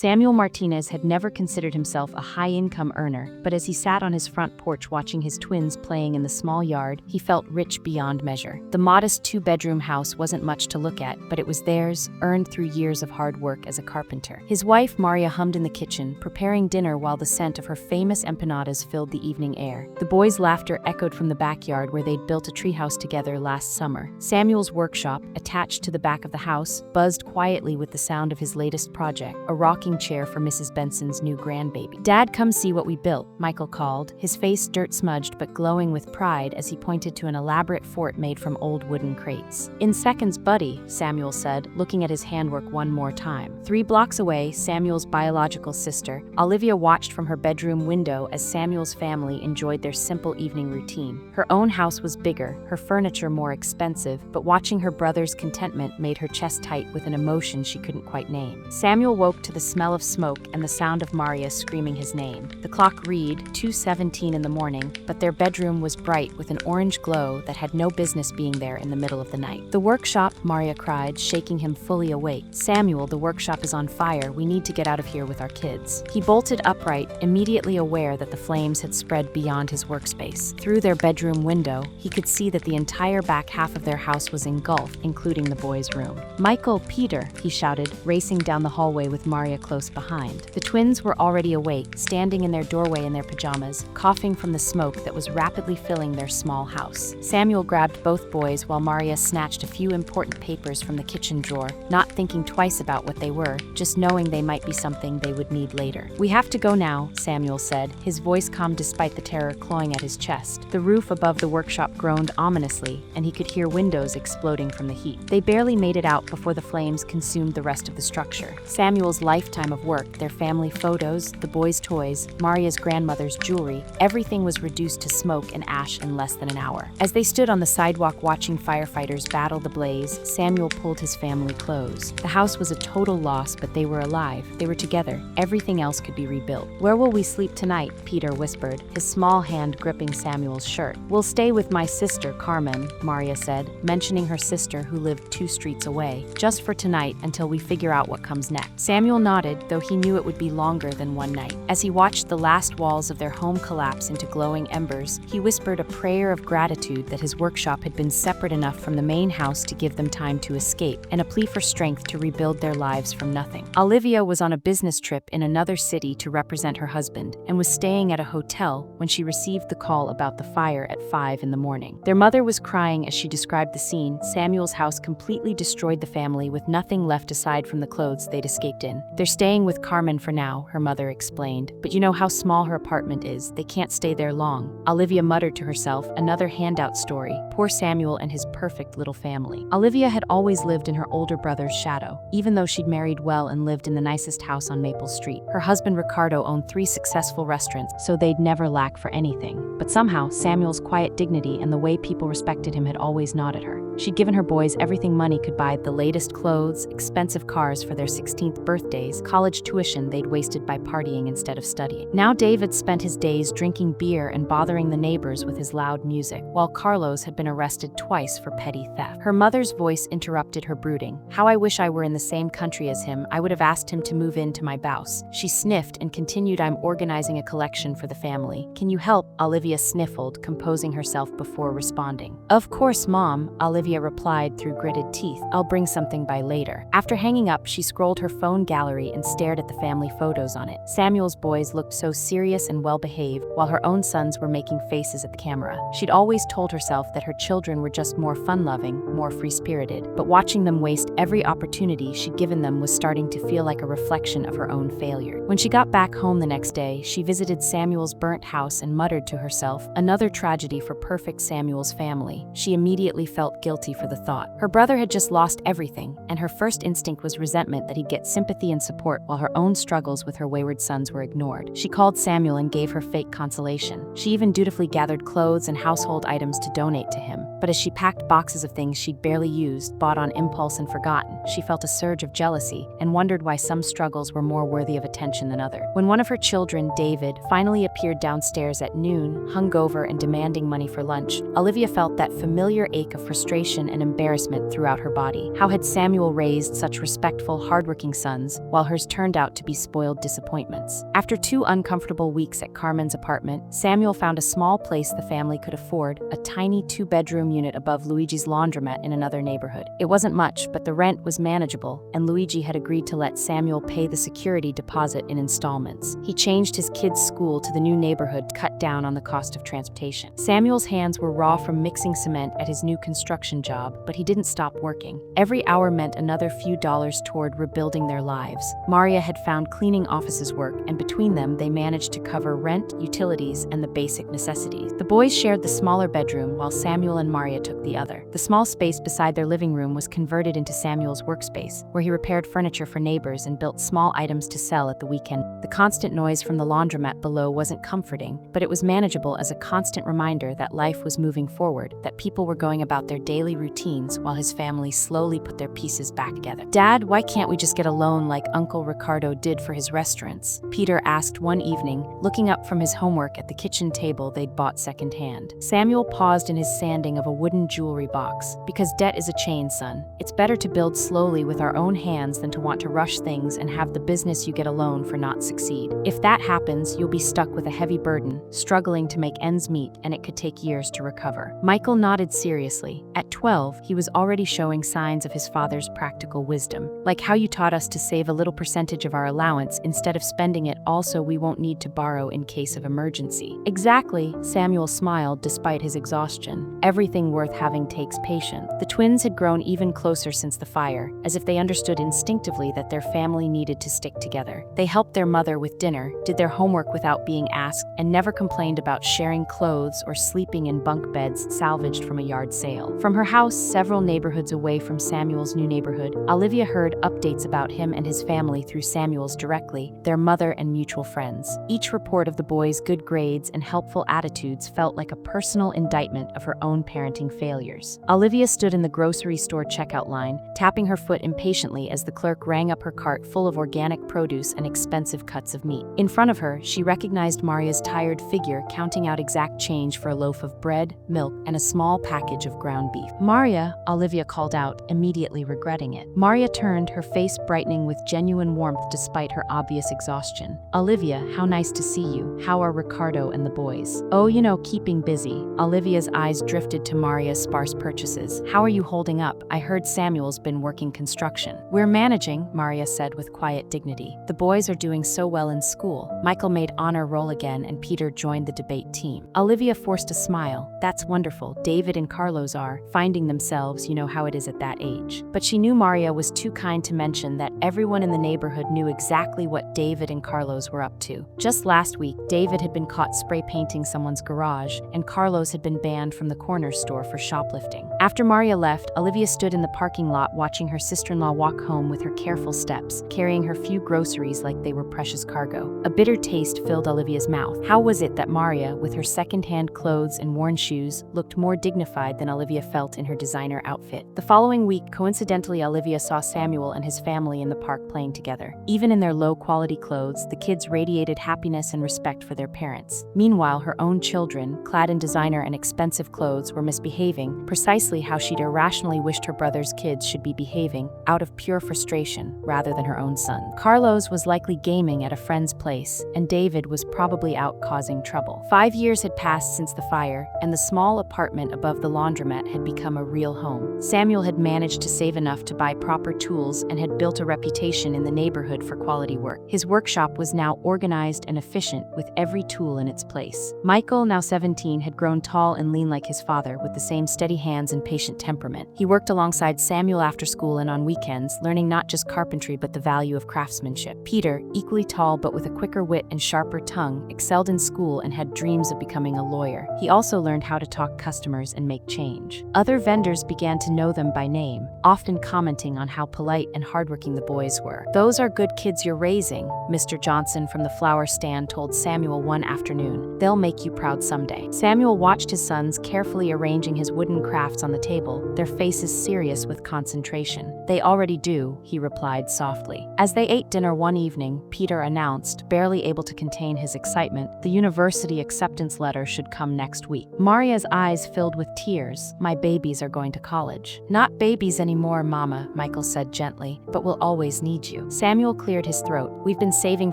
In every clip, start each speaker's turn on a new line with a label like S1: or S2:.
S1: Samuel Martinez had never considered himself a high-income earner, but as he sat on his front porch watching his twins playing in the small yard, he felt rich beyond measure. The modest two-bedroom house wasn't much to look at, but it was theirs, earned through years of hard work as a carpenter. His wife, Maria, hummed in the kitchen, preparing dinner while the scent of her famous empanadas filled the evening air. The boys' laughter echoed from the backyard where they'd built a treehouse together last summer. Samuel's workshop, attached to the back of the house, buzzed quietly with the sound of his latest project, a rocking chair for Mrs. Benson's new grandbaby. "Dad, come see what we built," Michael called, his face dirt-smudged but glowing with pride as he pointed to an elaborate fort made from old wooden crates. "In seconds, buddy," Samuel said, looking at his handwork one more time. 3 blocks away, Samuel's biological sister, Olivia, watched from her bedroom window as Samuel's family enjoyed their simple evening routine. Her own house was bigger, her furniture more expensive, but watching her brother's contentment made her chest tight with an emotion she couldn't quite name. Samuel woke to the smell of smoke and the sound of Maria screaming his name. The clock read 2:17 in the morning, but their bedroom was bright with an orange glow that had no business being there in the middle of the night. "The workshop," Maria cried, shaking him fully awake. "Samuel, the workshop is on fire. We need to get out of here with our kids." He bolted upright, immediately aware that the flames had spread beyond his workspace. Through their bedroom window, he could see that the entire back half of their house was engulfed, including the boys' room. "Michael, Peter," he shouted, racing down the hallway with Maria close behind. The twins were already awake, standing in their doorway in their pajamas, coughing from the smoke that was rapidly filling their small house. Samuel grabbed both boys while Maria snatched a few important papers from the kitchen drawer, not thinking twice about what they were, just knowing they might be something they would need later. "We have to go now," Samuel said, his voice calm despite the terror clawing at his chest. The roof above the workshop groaned ominously, and he could hear windows exploding from the heat. They barely made it out before the flames consumed the rest of the structure. Samuel's lifetime of work, their family photos, the boys' toys, Maria's grandmother's jewelry, everything was reduced to smoke and ash in less than an hour. As they stood on the sidewalk watching firefighters battle the blaze, Samuel pulled his family close. The house was a total loss, but they were alive. They were together. Everything else could be rebuilt. "Where will we sleep tonight?" Peter whispered, his small hand gripping Samuel's shirt. "We'll stay with my sister, Carmen," Maria said, mentioning her sister who lived 2 streets away. "Just for tonight until we figure out what comes next." Samuel nodded, though he knew it would be longer than one night. As he watched the last walls of their home collapse into glowing embers, he whispered a prayer of gratitude that his workshop had been separate enough from the main house to give them time to escape, and a plea for strength to rebuild their lives from nothing. Olivia was on a business trip in another city to represent her husband, and was staying at a hotel when she received the call about the fire at 5 in the morning. Their mother was crying as she described the scene. Samuel's house completely destroyed the family with nothing left aside from the clothes they'd escaped in. "They're staying with Carmen for now," her mother explained, "but you know how small her apartment is. They can't stay there long." Olivia muttered to herself, another handout story. Poor Samuel and his perfect little family. Olivia had always lived in her older brother's shadow, even though she'd married well and lived in the nicest house on Maple Street. Her husband Ricardo owned 3 successful restaurants, so they'd never lack for anything. But somehow, Samuel's quiet dignity and the way people respected him had always gnawed at her. She'd given her boys everything money could buy: the latest clothes, expensive cars for their 16th birthdays, college tuition they'd wasted by partying instead of studying. Now David spent his days drinking beer and bothering the neighbors with his loud music, while Carlos had been arrested twice for petty theft. Her mother's voice interrupted her brooding. "How I wish I were in the same country as him. I would have asked him to move into my house." She sniffed and continued, "I'm organizing a collection for the family. Can you help?" Olivia sniffled, composing herself before responding. "Of course, Mom," Olivia replied through gritted teeth. "I'll bring something by later." After hanging up, she scrolled her phone gallery and stared at the family photos on it. Samuel's boys looked so serious and well-behaved, while her own sons were making faces at the camera. She'd always told herself that her children were just more fun-loving, more free-spirited, but watching them waste every opportunity she'd given them was starting to feel like a reflection of her own failure. When she got back home the next day, she visited Samuel's burnt house and muttered to herself, another tragedy for perfect Samuel's family. She immediately felt guilty for the thought. Her brother had just lost everything, and her first instinct was resentment that he'd get sympathy and support while her own struggles with her wayward sons were ignored. She called Samuel and gave her fake consolation. She even dutifully gathered clothes and household items to donate to him. But as she packed boxes of things she'd barely used, bought on impulse and forgotten, she felt a surge of jealousy and wondered why some struggles were more worthy of attention than others. When one of her children, David, finally appeared downstairs at noon, hungover and demanding money for lunch, Olivia felt that familiar ache of frustration and embarrassment throughout her body. How had Samuel raised such respectful, hardworking sons, while hers turned out to be spoiled disappointments? After 2 uncomfortable weeks at Carmen's apartment, Samuel found a small place the family could afford, a tiny 2-bedroom unit above Luigi's laundromat in another neighborhood. It wasn't much, but the rent was manageable, and Luigi had agreed to let Samuel pay the security deposit in installments. He changed his kids' school to the new neighborhood to cut down on the cost of transportation. Samuel's hands were raw from mixing cement at his new construction job, but he didn't stop working. Every hour meant another few dollars toward rebuilding their lives. Maria had found cleaning offices work, and between them they managed to cover rent, utilities, and the basic necessities. The boys shared the smaller bedroom while Samuel and Maria took the other. The small space beside their living room was converted into Samuel's workspace, where he repaired furniture for neighbors and built small items to sell at the weekend. The constant noise from the laundromat below wasn't comforting, but it was manageable as a constant reminder that life was moving forward, that people were going about their daily routines while his family slowly put their pieces back together. "Dad, why can't we just get a loan like Uncle Ricardo did for his restaurants?" Peter asked one evening, looking up from his homework at the kitchen table they'd bought secondhand. Samuel paused in his sanding of a wooden jewelry box. "Because debt is a chain, son. It's better to build slowly with our own hands than to want to rush things and have the business you get a loan for not succeed. If that happens, you'll be stuck with a heavy burden, struggling to make ends meet, and it could take years to recover." Michael nodded seriously. At 12, he was already showing signs of his father's practical wisdom. "Like how you taught us to save a little percentage of our allowance instead of spending it all so we won't need to borrow in case of emergency." "Exactly," Samuel smiled despite his exhaustion. "Everything worth having takes patience." The twins had grown even closer since the fire, as if they understood instinctively that their family needed to stick together. They helped their mother with dinner, did their homework without being asked, and never complained about sharing clothes or sleeping in bunk beds salvaged from a yard sale. From her house several neighborhoods away from Samuel's new neighborhood, Olivia heard updates about him and his family through Samuel's directly, their mother and mutual friends. Each report of the boys' good grades and helpful attitudes felt like a personal indictment of her own parenting failures. Olivia stood in the grocery store checkout line, tapping her foot impatiently as the clerk rang up her cart full of organic produce and expensive cuts of meat. In front of her, she recognized Maria's tired figure counting out exact change for a loaf of bread, milk, and a small package of ground beef. "Maria," Olivia called out, immediately regretting it. Maria turned, her face brightening with genuine warmth despite her obvious exhaustion. "Olivia, how nice to see you. How are Ricardo and the boys?" "Oh, keeping busy." Olivia's eyes drifted to Maria's sparse purchases. "How are you holding up? I heard Samuel's been working construction." "We're managing," Maria said with quiet dignity. "The boys are doing so well in school." Michael made honor roll again and Peter joined the debate team. Olivia forced a smile. "That's wonderful. David and Carlos are finding themselves, you know how it is at that age." But she knew Maria was too kind to mention that everyone in the neighborhood knew exactly what David and Carlos were up to. Just last week, David had been caught spray painting someone's garage, and Carlos had been banned from the corner store for shoplifting. After Maria left, Olivia stood in the parking lot watching her sister-in-law walk home with her careful steps, carrying her few groceries like they were precious cargo. A bitter taste filled Olivia's mouth. How was it that Maria, with her second-hand clothes and worn shoes, looked more dignified than Olivia felt in her designer outfit? The following week, coincidentally, Olivia saw Samuel and his family in the park playing together. Even in their low-quality clothes, the kids radiated happiness and respect for their parents. Meanwhile, her own children, clad in designer and expensive clothes, were misbehaving, precisely how she'd irrationally wished her brother's kids should be behaving, out of pure frustration, rather than her own son. Carlos was likely gaming at a friend's place, and David was probably out causing trouble. 5 years had passed since the fire, and the small apartment above the laundromat had become a real home. Samuel had managed to save enough to buy proper tools and had built a reputation in the neighborhood for quality work. His workshop was now organized and efficient, with every tool in its place. Michael, now 17, had grown tall and lean like his father, with the same steady hands and patient temperament. He worked alongside Samuel after school and on weekends, learning not just carpentry but the value of craftsmanship. Peter, equally tall but with a quicker wit and sharper tongue, excelled in school and had dreams of becoming a lawyer. He also learned how to talk customers and make change. Other vendors began to know them by name, often commenting on how polite and hardworking the boys were. "Those are good kids you're raising," Mr. Johnson from the flower stand told Samuel one afternoon. "They'll make you proud someday." Samuel watched his sons carefully arrange arranging his wooden crafts on the table, their faces serious with concentration. "They already do," he replied softly. As they ate dinner one evening, Peter announced, barely able to contain his excitement, the university acceptance letter should come next week. Maria's eyes filled with tears. "My babies are going to college." "Not babies anymore, Mama," Michael said gently, "but we'll always need you." Samuel cleared his throat. "We've been saving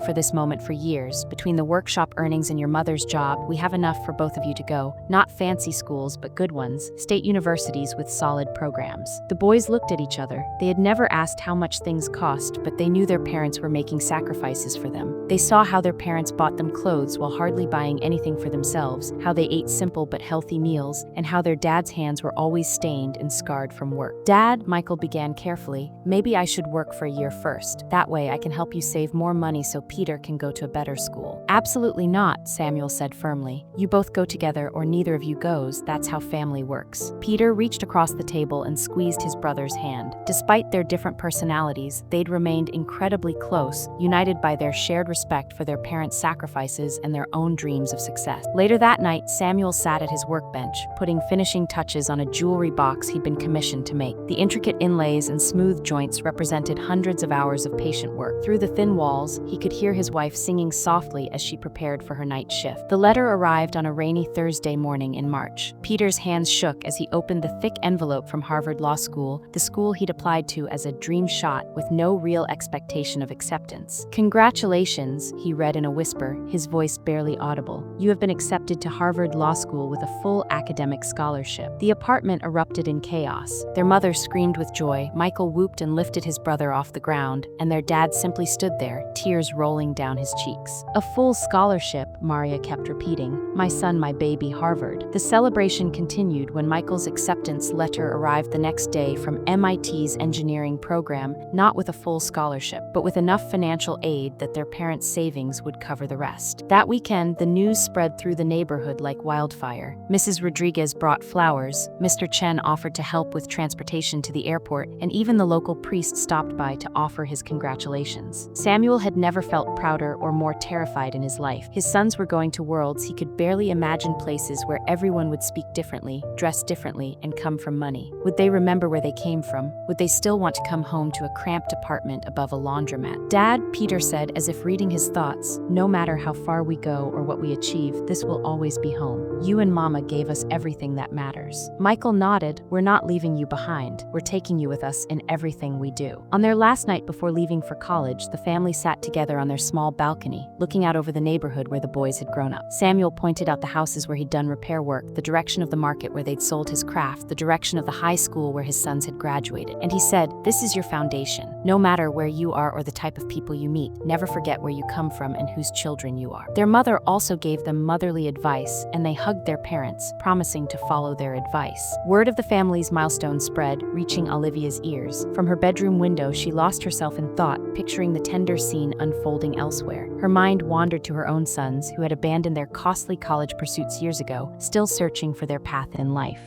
S1: for this moment for years. Between the workshop earnings and your mother's job, we have enough for both of you to go. Not fancy schools, but good ones. State universities with solid programs." The boys looked at each other. They had never asked how much things cost, but they knew their parents were making sacrifices for them. They saw how their parents bought them clothes while hardly buying anything for themselves, how they ate simple but healthy meals, and how their dad's hands were always stained and scarred from work. "Dad," Michael began carefully, "maybe I should work for a year first. That way I can help you save more money so Peter can go to a better school." "Absolutely not," Samuel said firmly. "You both go together or neither of you goes. That's how family works." Peter reached across the table and squeezed his brother's hand. Despite their different personalities, they'd remained incredibly close, united by their shared respect for their parents' sacrifices and their own dreams of success. Later that night, Samuel sat at his workbench, putting finishing touches on a jewelry box he'd been commissioned to make. The intricate inlays and smooth joints represented hundreds of hours of patient work. Through the thin walls, he could hear his wife singing softly as she prepared for her night shift. The letter arrived on a rainy Thursday morning in March. Peter's hands shook as he opened the thick envelope from Harvard Law School, the school he'd applied to as a dream shot with no real expectation of acceptance. "Congratulations," he read in a whisper, his voice barely audible. "You have been accepted to Harvard Law School with a full academic scholarship." The apartment erupted in chaos. Their mother screamed with joy, Michael whooped and lifted his brother off the ground, and their dad simply stood there, tears rolling down his cheeks. "A full scholarship," Maria kept repeating. "My son, my baby, Harvard." The celebration continued when Michael's acceptance letter arrived the next day from MIT's engineering program, not with a full scholarship, but with enough financial aid that their parents' savings would cover the rest. That weekend, the news spread through the neighborhood like wildfire. Mrs. Rodriguez brought flowers, Mr. Chen offered to help with transportation to the airport, and even the local priest stopped by to offer his congratulations. Samuel had never felt prouder or more terrified in his life. His sons were going to worlds he could barely imagine, places where everyone would speak differently, dress differently, and come from money. Would they remember where they came from? Would they still want to come home to a cramped apartment above a laundromat? "Dad," Peter said, as if reading his thoughts, "no matter how far we go or what we achieve, this will always be home. You and Mama gave us everything that matters." Michael nodded. "We're not leaving you behind. We're taking you with us in everything we do." On their last night before leaving for college, the family sat together on their small balcony, looking out over the neighborhood where the boys had grown up. Samuel pointed out the houses where he'd done repair work, the direction of the market where they'd sold his craft, the direction of the high school where his sons had graduated. And he said, "This is your foundation. No matter where you are or the type of people you meet, never forget where you come from and whose children you are." Their mother also gave them motherly advice, and they hugged their parents, promising to follow their advice. Word of the family's milestone spread, reaching Olivia's ears. From her bedroom window, she lost herself in thought, picturing the tender scene unfolding elsewhere. Her mind wandered to her own sons, who had abandoned their costly college pursuits years ago, still searching for their path in life.